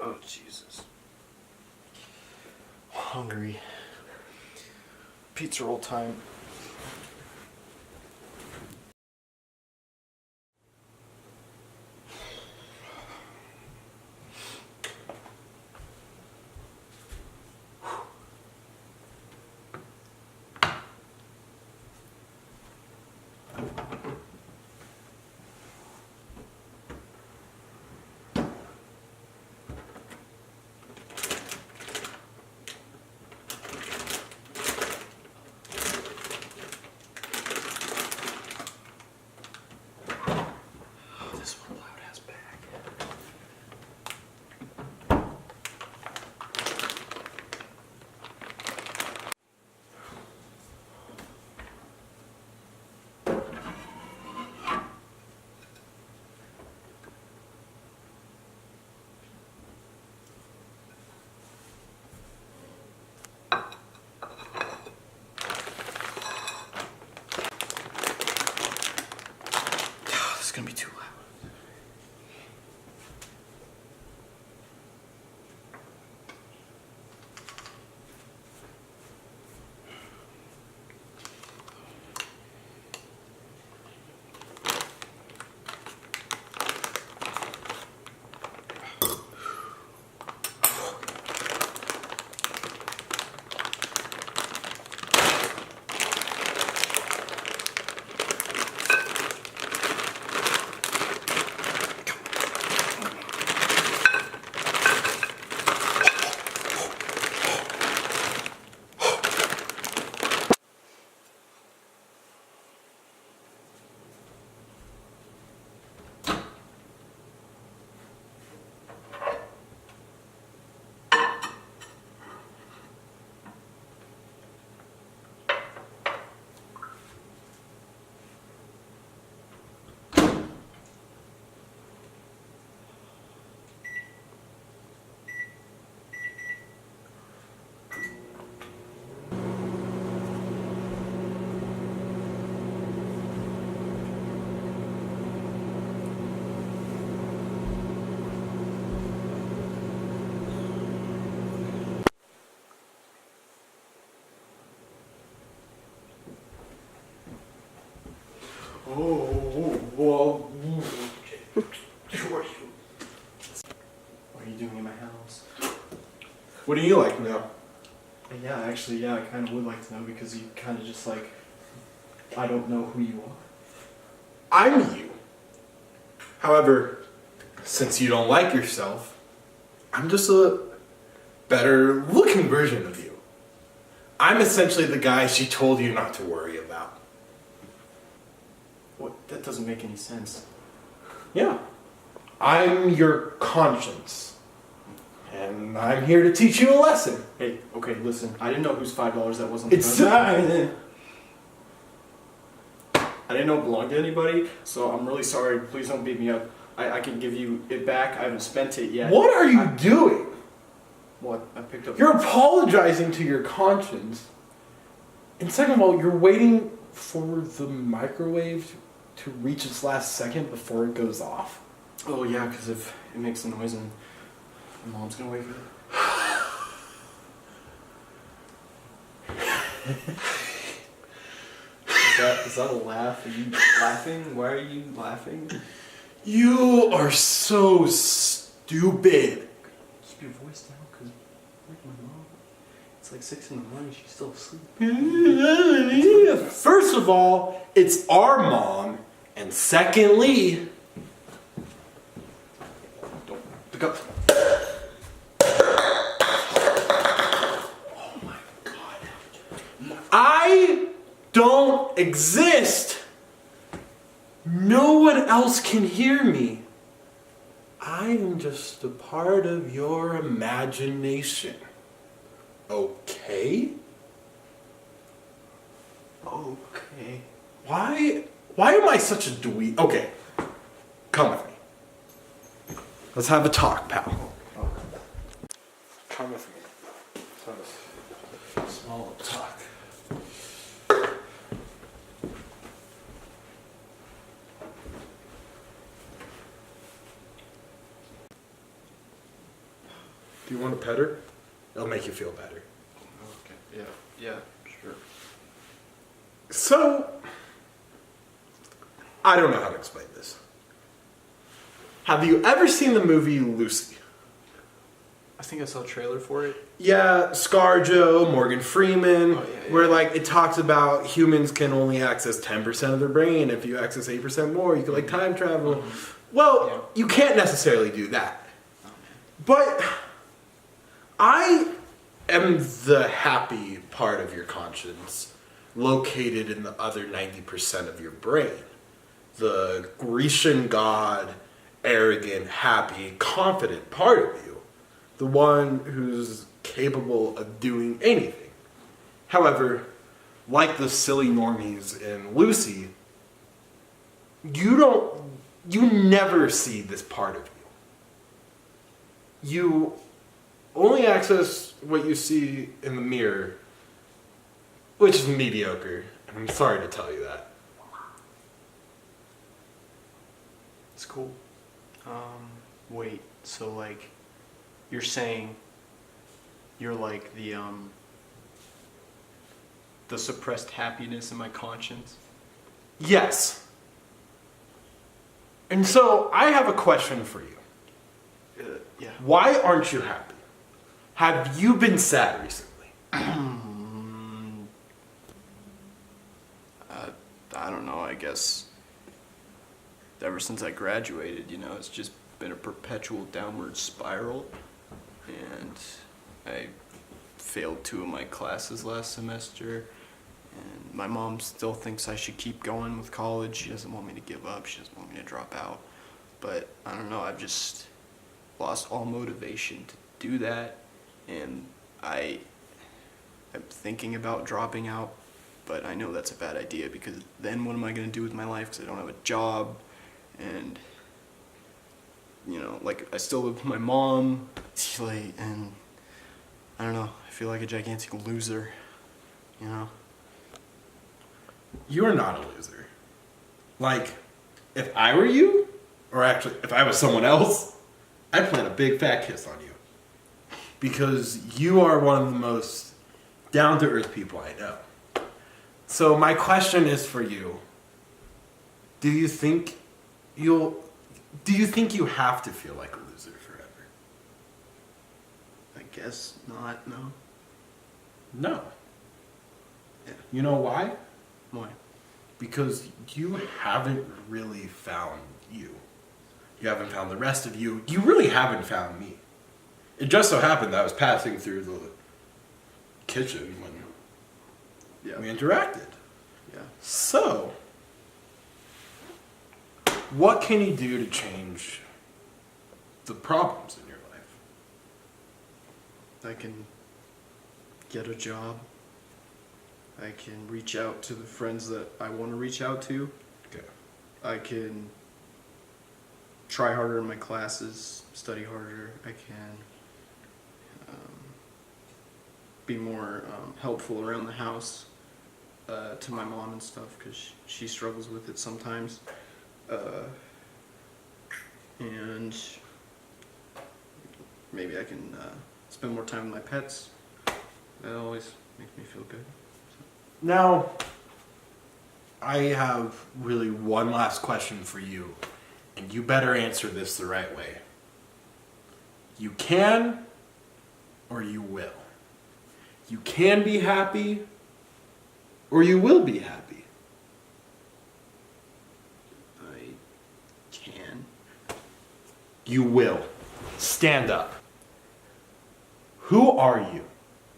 Oh, Jesus. Hungry. Pizza roll time. This one loud ass bag. This is gonna be too loud. Oh, whoa. Who are you? What are you doing in my house? What do you like to know? Yeah, actually, I kind of would like to know because you kind of just like, I don't know who you are. I'm you. However, since you don't like yourself, I'm just a better looking version of you. I'm essentially the guy she told you not to worry about. What? That doesn't make any sense. Yeah. I'm your conscience. And I'm here to teach you a lesson. Hey, okay, listen. I didn't know whose $5 that was on It's the I didn't know it belonged to anybody, so I'm really sorry. Please don't beat me up. I can give you it back. I haven't spent it yet. What are you doing? What? I picked up... You're apologizing to your conscience. And second of all, you're waiting for the microwave to reach its last second before it goes off. Oh, yeah, because if it makes a noise and my mom's gonna wake up. Is that a laugh? Are you laughing? Why are you laughing? You are so stupid. Keep your voice down, because like my mom. It's like 6 in the morning, she's still asleep. First of all, it's our mom. And secondly... Don't pick up. Oh my God. I don't exist. No one else can hear me. I am just a part of your imagination. Okay? Okay. Why am I such a dweeb? Okay, come with me. Let's have a talk, pal. Oh. Come with me. Let's have a small talk. better, it'll make you feel better. Okay. Yeah. Sure. So, I don't know how to explain this. Have you ever seen the movie Lucy? I think I saw a trailer for it. Yeah, ScarJo, Morgan Freeman, Oh, yeah, where like it talks about humans can only access 10% of their brain. If you access 8% more, you can like time travel. Mm-hmm. Well, you can't necessarily do that. Oh, man. But I am the happy part of your conscience located in the other 90% of your brain. The Grecian god, arrogant, happy, confident part of you. The one who's capable of doing anything. However, like the silly normies in Lucy, you never see this part of you. You only access what you see in the mirror, which is mediocre. And I'm sorry to tell you that. It's cool. Wait, so like, you're saying you're like the suppressed happiness in my conscience? Yes. And so I have a question for you. Yeah. Why aren't you happy? Have you been sad recently? I don't know, I guess ever since I graduated, it's just been a perpetual downward spiral, and I failed 2 of my classes last semester, and my mom still thinks I should keep going with college. She doesn't want me to give up, she doesn't want me to drop out, but I don't know, I've just lost all motivation to do that, and I'm thinking about dropping out, but I know that's a bad idea, because then what am I going to do with my life, because I don't have a job, and like I still live with my mom, and I don't know, I feel like a gigantic loser, You are not a loser. Like, if I were you, or actually, if I was someone else, I'd plant a big fat kiss on you. Because you are one of the most down-to-earth people I know. So my question is for you. Do you think you have to feel like a loser forever? I guess not, no. No. Yeah. You know why? Why? Because you haven't really found you. You haven't found the rest of you. You really haven't found me. It just so happened that I was passing through the kitchen when we interacted. Yeah. So, what can you do to change the problems in your life? I can get a job. I can reach out to the friends that I want to reach out to. Okay. I can try harder in my classes, study harder. I can be more helpful around the house to my mom and stuff, because she struggles with it sometimes. And maybe I can spend more time with my pets. That always makes me feel good. Now, I have really one last question for you, and you better answer this the right way. You can, or you will. You can be happy, or you will be happy. I can. You will. Stand up. Who are you?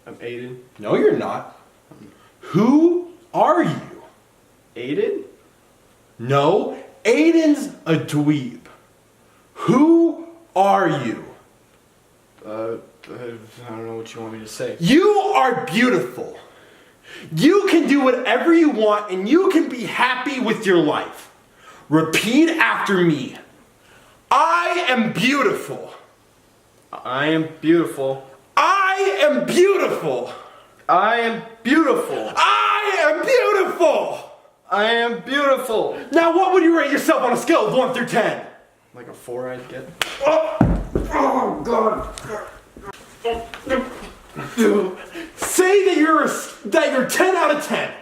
I'm Aiden. No, you're not. Who are you? Aiden? No, Aiden's a dweeb. Who are you? I don't know what you want me to say. You are beautiful. You can do whatever you want and you can be happy with your life. Repeat after me. I am beautiful. I am beautiful. I am beautiful. I am beautiful. I am beautiful. I am beautiful. Now, what would you rate yourself on a scale of 1 through 10? Like a 4, I'd get. Oh, God. Say that you're 10 out of 10.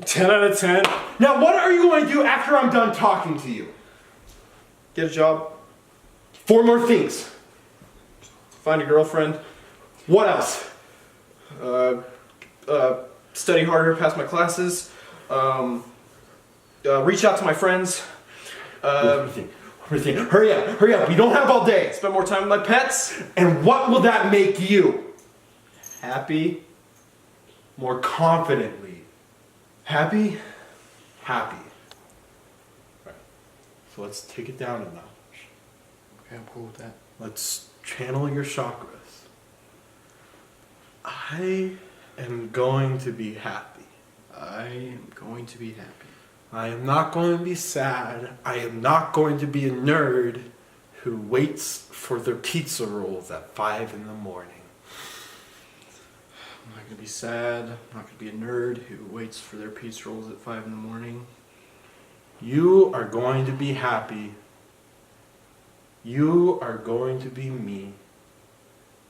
10 out of 10. Now, what are you going to do after I'm done talking to you? Get a job. 4 more things. Find a girlfriend. What else? Study harder, pass my classes. Reach out to my friends. Hurry up. We don't have all day. Spend more time with my pets. And what will that make you? Happy. More confidently. Happy. Happy. Right. So let's take it down a notch. Okay, I'm cool with that. Let's channel your chakras. I am going to be happy. I am going to be happy. I am not going to be sad. I am not going to be a nerd who waits for their pizza rolls at 5 in the morning. I'm not going to be sad. I'm not going to be a nerd who waits for their pizza rolls at 5 in the morning. You are going to be happy. You are going to be me.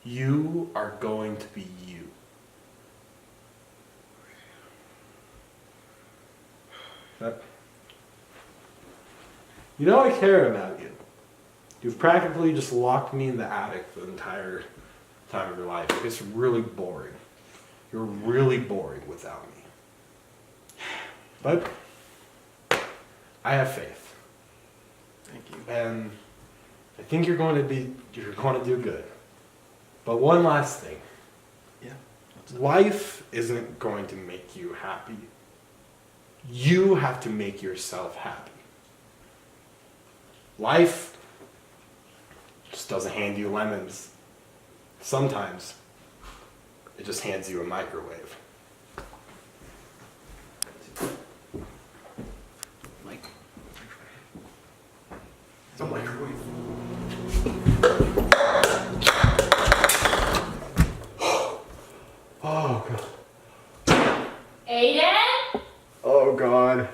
You are going to be you. You know I care about you. You've practically just locked me in the attic the entire time of your life. It's really boring. You're really boring without me. But I have faith. Thank you. And I think you're going to do good. But one last thing. Yeah. Life isn't going to make you happy. You have to make yourself happy. Life just doesn't hand you lemons. Sometimes it just hands you a microwave. Mike. It's a microwave. Oh, God. Aiden? Oh, God.